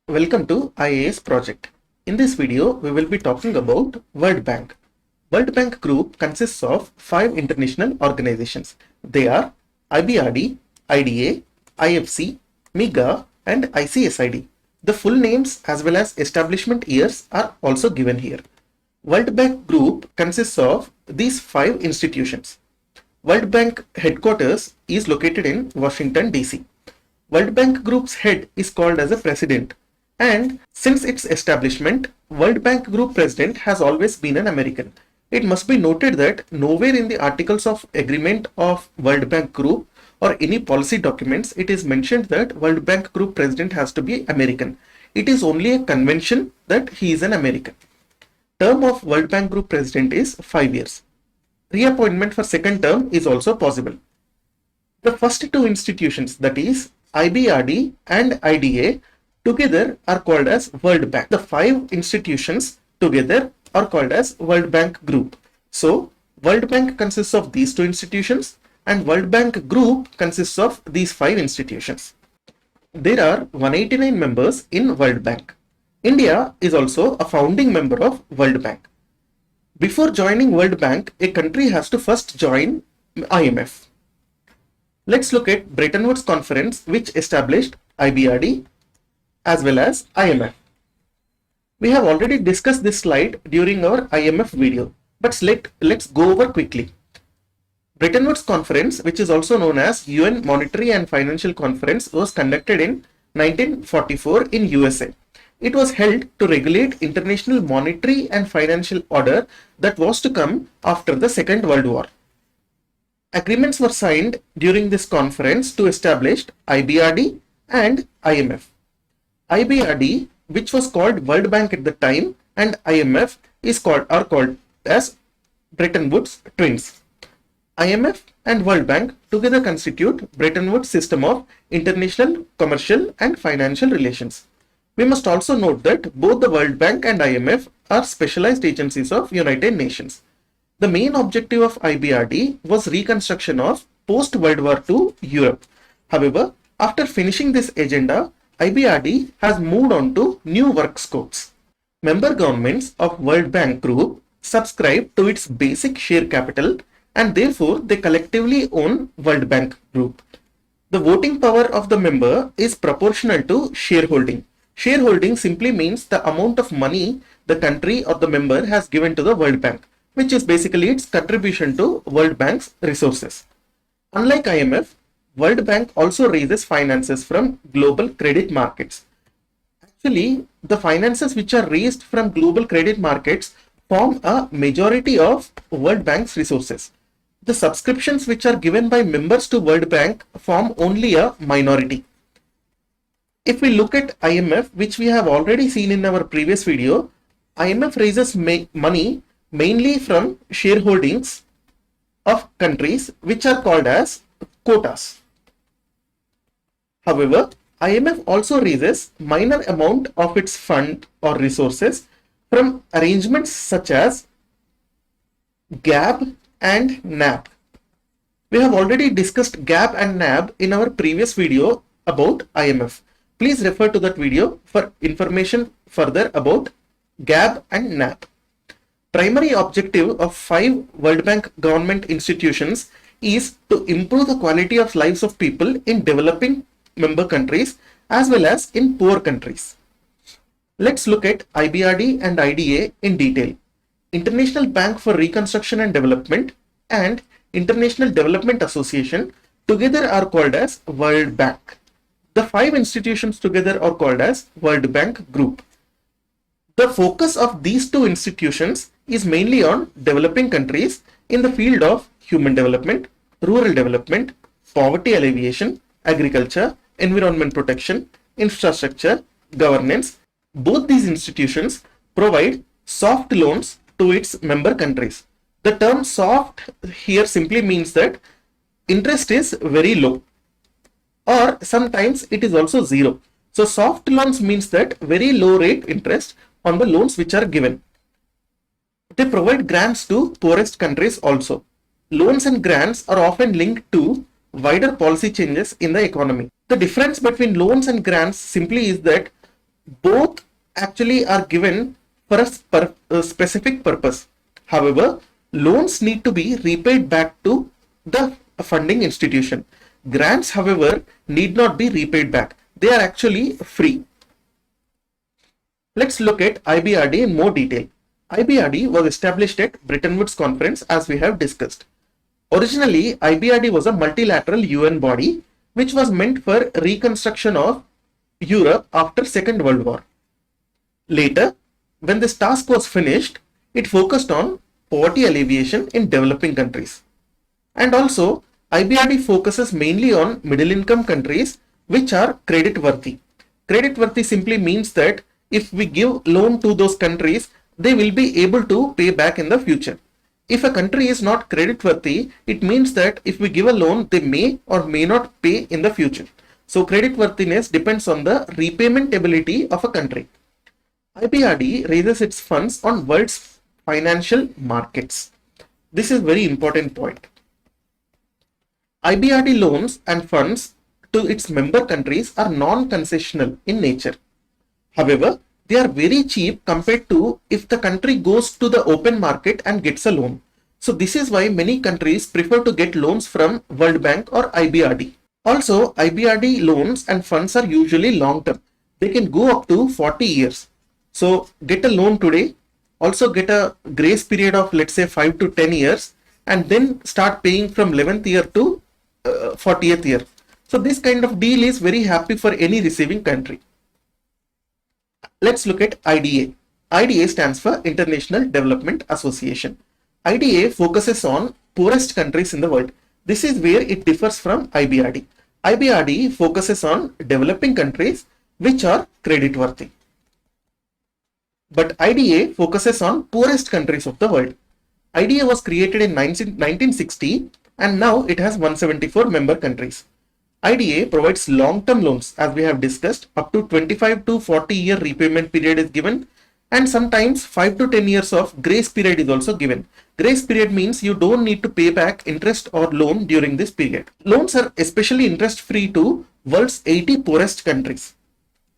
Welcome to IAS Project. In this video, we will be talking about World Bank. World Bank Group consists of 5 international organizations. They are IBRD, IDA, IFC, MIGA and ICSID. The full names as well as establishment years are also given here. World Bank Group consists of these 5 institutions. World Bank headquarters is located in Washington, D.C. World Bank Group's head is called as a president. And since its establishment, World Bank Group President has always been an American. It must be noted that nowhere in the Articles of Agreement of World Bank Group or any policy documents it is mentioned that World Bank Group President has to be American. It is only a convention that he is an American. Term of World Bank Group President is 5 years. Reappointment for second term is also possible. The first two institutions, that is IBRD and IDA, together are called as World Bank. The 5 institutions together are called as World Bank Group. So, World Bank consists of these 2 institutions and World Bank Group consists of these 5 institutions. There are 189 members in World Bank. India is also a founding member of World Bank. Before joining World Bank, a country has to first join IMF. Let's look at Bretton Woods Conference, which established IBRD as well as IMF. We have already discussed this slide during our IMF video, but let's go over quickly. Bretton Woods Conference, which is also known as UN Monetary and Financial Conference, was conducted in 1944 in USA. It was held to regulate international monetary and financial order that was to come after the Second World War. Agreements were signed during this conference to establish IBRD and IMF. IBRD, which was called World Bank at the time, and IMF are called as Bretton Woods twins. IMF and World Bank together constitute Bretton Woods system of international, commercial and financial relations. We must also note that both the World Bank and IMF are specialized agencies of United Nations. The main objective of IBRD was reconstruction of post-World War II Europe. However, after finishing this agenda, IBRD has moved on to new work scopes. Member governments of World Bank Group subscribe to its basic share capital and therefore they collectively own World Bank Group. The voting power of the member is proportional to shareholding. Shareholding simply means the amount of money the country or the member has given to the World Bank, which is basically its contribution to World Bank's resources. Unlike IMF, World Bank also raises finances from global credit markets. Actually, the finances which are raised from global credit markets form a majority of World Bank's resources. The subscriptions which are given by members to World Bank form only a minority. If we look at IMF, which we have already seen in our previous video, IMF raises money mainly from shareholdings of countries which are called as quotas. However, IMF also raises minor amount of its fund or resources from arrangements such as GAB and NAB. We have already discussed GAB and NAB in our previous video about IMF. Please refer to that video for information further about GAB and NAB. Primary objective of 5 World Bank government institutions is to improve the quality of lives of people in developing member countries as well as in poor countries. Let's look at IBRD and IDA in detail. International Bank for Reconstruction and Development and International Development Association together are called as World Bank. The 5 institutions together are called as World Bank Group. The focus of these 2 institutions is mainly on developing countries in the field of human development, rural development, poverty alleviation, agriculture, environment protection, infrastructure, governance. Both these institutions provide soft loans to its member countries. The term soft here simply means that interest is very low, or sometimes it is also zero. So soft loans means that very low rate interest on the loans which are given. They provide grants to poorest countries also. Loans and grants are often linked to wider policy changes in the economy. The difference between loans and grants simply is that both actually are given for a specific purpose. However, loans need to be repaid back to the funding institution. Grants, however, need not be repaid back. They are actually free. Let's look at IBRD in more detail. IBRD was established at Bretton Woods Conference, as we have discussed. Originally, IBRD was a multilateral UN body which was meant for reconstruction of Europe after Second World War. Later, when this task was finished, it focused on poverty alleviation in developing countries. And also, IBRD focuses mainly on middle income countries which are credit worthy. Credit worthy simply means that if we give loan to those countries, they will be able to pay back in the future. If a country is not credit worthy, it means that if we give a loan, they may or may not pay in the future. So credit worthiness depends on the repayment ability of a country. IBRD raises its funds on world's financial markets. This is very important point. IBRD loans and funds to its member countries are non-concessional in nature. However, they are very cheap compared to if the country goes to the open market and gets a loan. So this is why many countries prefer to get loans from World Bank or IBRD. Also, IBRD loans and funds are usually long term. They can go up to 40 years. So get a loan today, also get a grace period of let's say 5 to 10 years, and then start paying from 11th year to 40th year. So this kind of deal is very happy for any receiving country. Let's look at IDA. IDA stands for International Development Association. IDA focuses on poorest countries in the world. This is where it differs from IBRD. IBRD focuses on developing countries which are credit worthy. But IDA focuses on poorest countries of the world. IDA was created in 1960 and now it has 174 member countries. IDA provides long-term loans, as we have discussed. Up to 25 to 40 year repayment period is given, and sometimes 5 to 10 years of grace period is also given. Grace period means you don't need to pay back interest or loan during this period. Loans are especially interest-free to world's 80 poorest countries.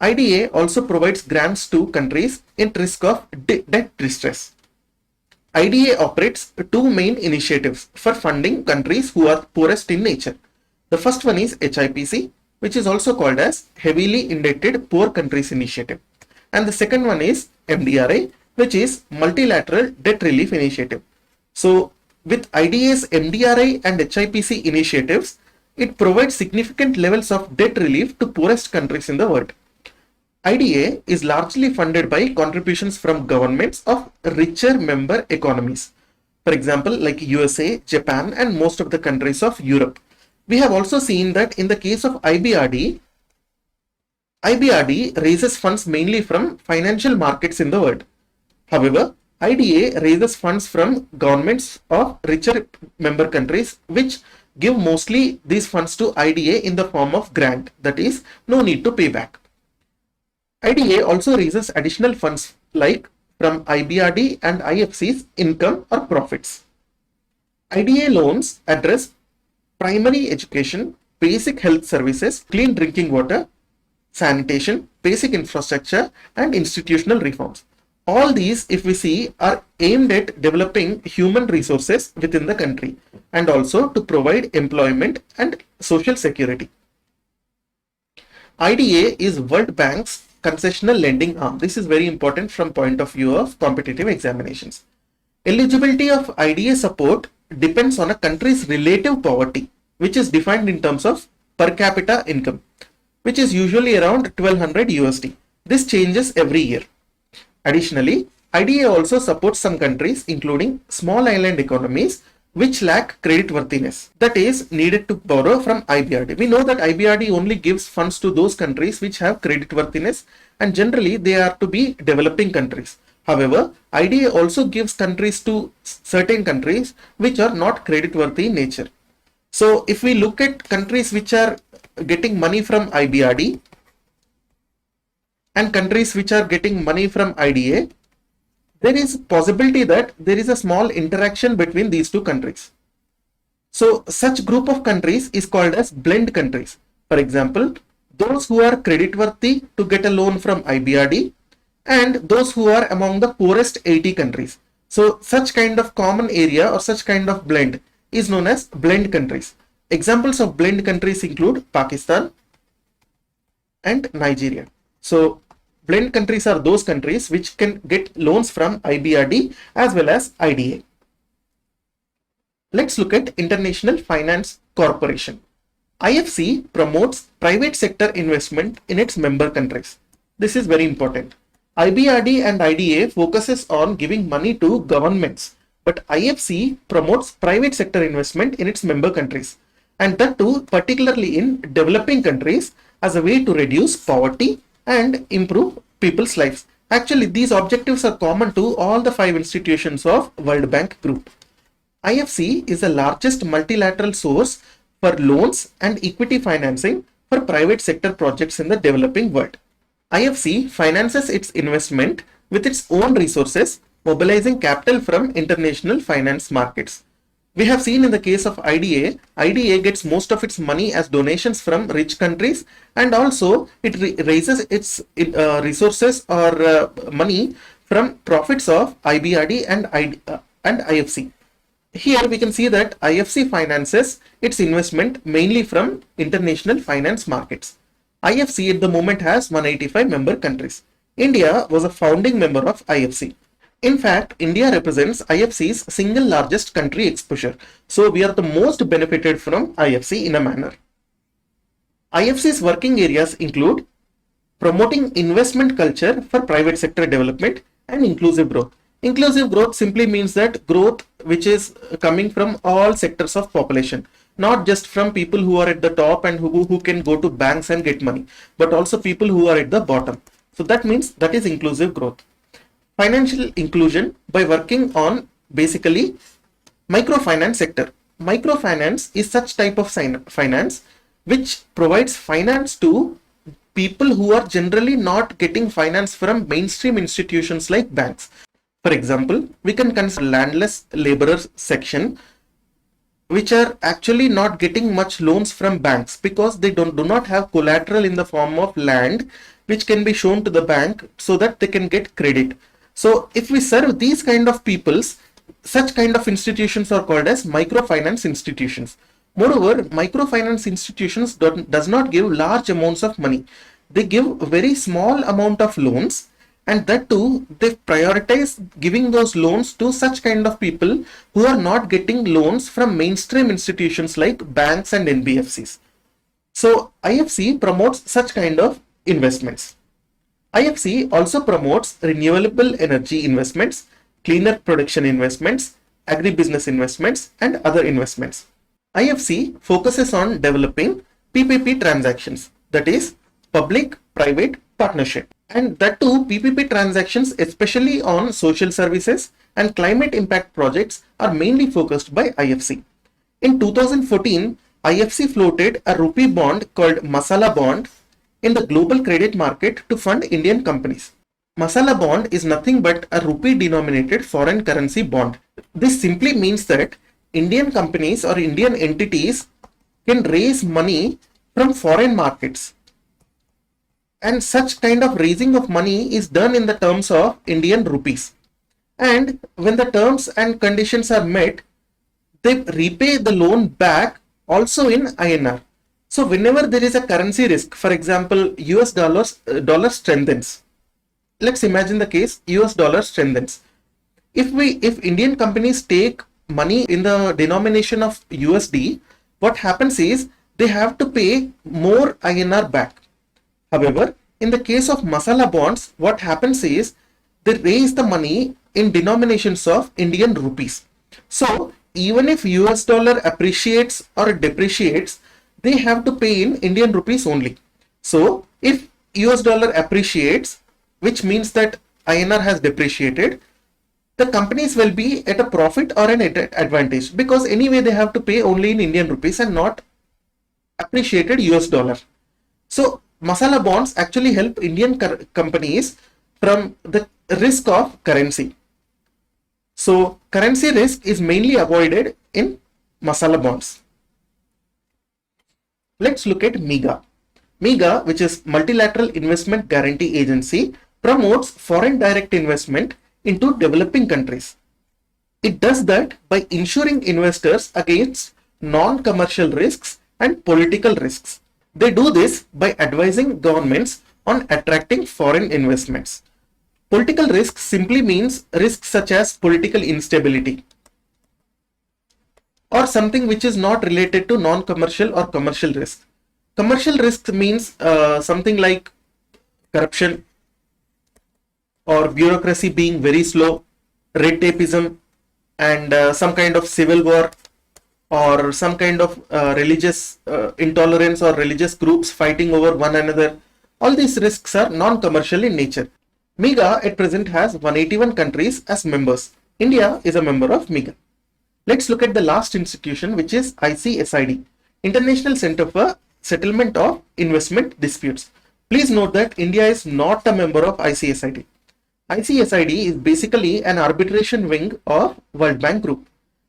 IDA also provides grants to countries in risk of debt distress. IDA operates two main initiatives for funding countries who are poorest in nature. The first one is HIPC, which is also called as Heavily Indebted Poor Countries Initiative. And the second one is MDRI, which is Multilateral Debt Relief Initiative. So with IDA's MDRI and HIPC initiatives, it provides significant levels of debt relief to poorest countries in the world. IDA is largely funded by contributions from governments of richer member economies. For example, like USA, Japan, and most of the countries of Europe. We have also seen that in the case of IBRD raises funds mainly from financial markets in the world. However, IDA raises funds from governments of richer member countries, which give mostly these funds to IDA in the form of grant, that is, no need to pay back. IDA also raises additional funds like from IBRD and IFC's income or profits. IDA loans address primary education, basic health services, clean drinking water, sanitation, basic infrastructure, and institutional reforms. All these, if we see, are aimed at developing human resources within the country and also to provide employment and social security. IDA is World Bank's concessional lending arm. This is very important from point of view of competitive examinations. Eligibility of IDA support depends on a country's relative poverty, which is defined in terms of per capita income, which is usually around 1200 USD. This changes every year. Additionally, IDA also supports some countries, including small island economies, which lack credit worthiness, that is needed to borrow from IBRD. We know that IBRD only gives funds to those countries which have credit worthiness, and generally they are to be developing countries. However, IDA also gives countries to certain countries which are not credit worthy in nature. So if we look at countries which are getting money from IBRD and countries which are getting money from IDA, there is possibility that there is a small interaction between these two countries. So such group of countries is called as blend countries. For example, those who are creditworthy to get a loan from IBRD, and those who are among the poorest 80 countries. So such kind of common area or such kind of blend is known as blend countries. Examples of blend countries include Pakistan and Nigeria. So blend countries are those countries which can get loans from IBRD as well as IDA. Let's look at International Finance Corporation. IFC promotes private sector investment in its member countries. This is very important. IBRD and IDA focuses on giving money to governments, but IFC promotes private sector investment in its member countries, and that too particularly in developing countries as a way to reduce poverty and improve people's lives. Actually, these objectives are common to all the 5 institutions of World Bank Group. IFC is the largest multilateral source for loans and equity financing for private sector projects in the developing world. IFC finances its investment with its own resources, mobilizing capital from international finance markets. We have seen in the case of IDA, IDA gets most of its money as donations from rich countries, and also it raises its resources or money from profits of IBRD and IFC. Here we can see that IFC finances its investment mainly from international finance markets. IFC at the moment has 185 member countries. India was a founding member of IFC. In fact, India represents IFC's single largest country exposure. So we are the most benefited from IFC in a manner. IFC's working areas include promoting investment culture for private sector development and inclusive growth. Inclusive growth simply means that growth which is coming from all sectors of population, not just from people who are at the top and who can go to banks and get money, but also people who are at the bottom. So that means that is inclusive growth. Financial inclusion by working on basically microfinance sector. Microfinance is such type of finance which provides finance to people who are generally not getting finance from mainstream institutions like banks. For example, we can consider landless laborers section, which are actually not getting much loans from banks because they do not have collateral in the form of land which can be shown to the bank so that they can get credit. So if we serve these kind of peoples, such kind of institutions are called as microfinance institutions. Moreover, microfinance institutions does not give large amounts of money. They give a very small amount of loans, and that too they prioritize giving those loans to such kind of people who are not getting loans from mainstream institutions like banks and NBFCs. So IFC promotes such kind of investments. IFC also promotes renewable energy investments, cleaner production investments, agribusiness investments, and other investments. IFC focuses on developing PPP transactions, that is public-private partnership. And that too, PPP transactions, especially on social services and climate impact projects, are mainly focused by IFC. In 2014, IFC floated a rupee bond called Masala Bond in the global credit market to fund Indian companies. Masala Bond is nothing but a rupee denominated foreign currency bond. This simply means that Indian companies or Indian entities can raise money from foreign markets. And such kind of raising of money is done in the terms of Indian rupees. And when the terms and conditions are met, they repay the loan back also in INR. So whenever there is a currency risk, for example, US dollar strengthens. Let's imagine the case US dollar strengthens. If Indian companies take money in the denomination of USD, what happens is they have to pay more INR back. However, in the case of Masala bonds, what happens is they raise the money in denominations of Indian rupees. So even if US dollar appreciates or depreciates, they have to pay in Indian rupees only. So if US dollar appreciates, which means that INR has depreciated, the companies will be at a profit or an advantage, because anyway they have to pay only in Indian rupees and not appreciated US dollar. So Masala bonds actually help Indian companies from the risk of currency. So currency risk is mainly avoided in Masala bonds. Let's look at MIGA. MIGA, which is Multilateral Investment Guarantee Agency, promotes foreign direct investment into developing countries. It does that by insuring investors against non-commercial risks and political risks. They do this by advising governments on attracting foreign investments. Political risk simply means risks such as political instability or something which is not related to non-commercial or commercial risk. Commercial risk means something like corruption or bureaucracy being very slow, red tapeism, and some kind of civil war or some kind of religious intolerance or religious groups fighting over one another. All these risks are non-commercial in nature. MIGA at present has 181 countries as members. India is a member of MIGA. Let's look at the last institution, which is ICSID, International Center for Settlement of Investment Disputes. Please note that India is not a member of ICSID. ICSID is basically an arbitration wing of World Bank Group.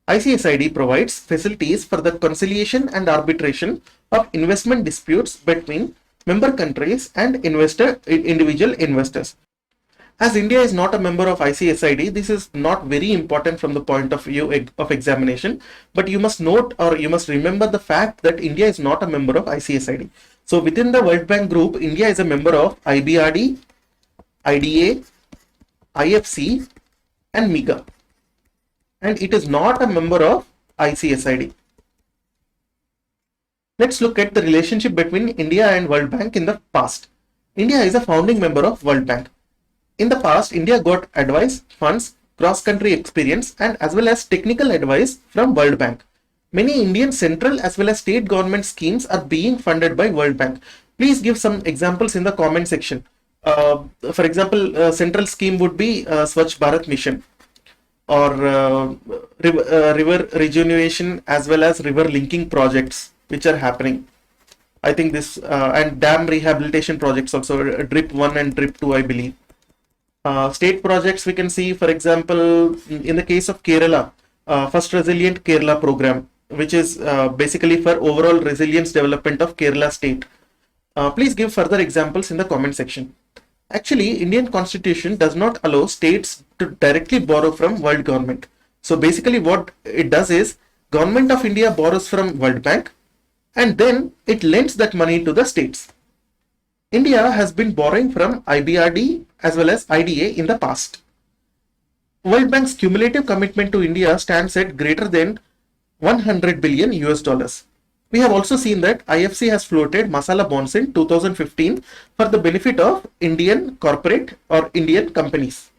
ICSID provides facilities for the conciliation and arbitration of investment disputes between member countries and individual investors. As India is not a member of ICSID, this is not very important from the point of view of examination, but you must note or you must remember the fact that India is not a member of ICSID. So within the World Bank Group, India is a member of IBRD, IDA, IFC and MIGA, and it is not a member of ICSID. Let's look at the relationship between India and World Bank in the past. India is a founding member of World Bank. In the past, India got advice, funds, cross-country experience and as well as technical advice from World Bank. Many Indian central as well as state government schemes are being funded by World Bank. Please give some examples in the comment section. For example, central scheme would be Swachh Bharat Mission or river regeneration as well as river linking projects which are happening. I think this and dam rehabilitation projects also, DRIP 1 and DRIP 2 I believe. State projects we can see, for example, in the case of Kerala, First Resilient Kerala program, which is basically for overall resilience development of Kerala state. Please give further examples in the comment section. Actually, Indian constitution does not allow states to directly borrow from world government. So basically what it does is Government of India borrows from World Bank and then it lends that money to the states. India has been borrowing from IBRD as well as IDA in the past. World Bank's cumulative commitment to India stands at greater than 100 billion US dollars. We have also seen that IFC has floated Masala Bonds in 2015 for the benefit of Indian corporate or Indian companies.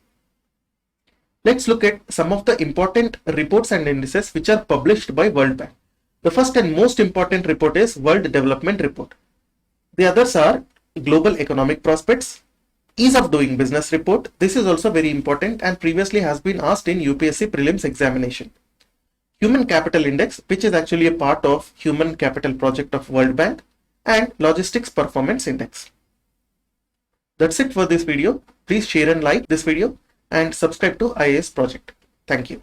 Let's look at some of the important reports and indices which are published by World Bank. The first and most important report is World Development Report. The others are Global Economic Prospects, Ease of Doing Business Report. This is also very important and previously has been asked in UPSC Prelims examination. Human Capital Index, which is actually a part of Human Capital Project of World Bank, and Logistics Performance Index. That's it for this video. Please share and like this video and subscribe to IAS Project. Thank you.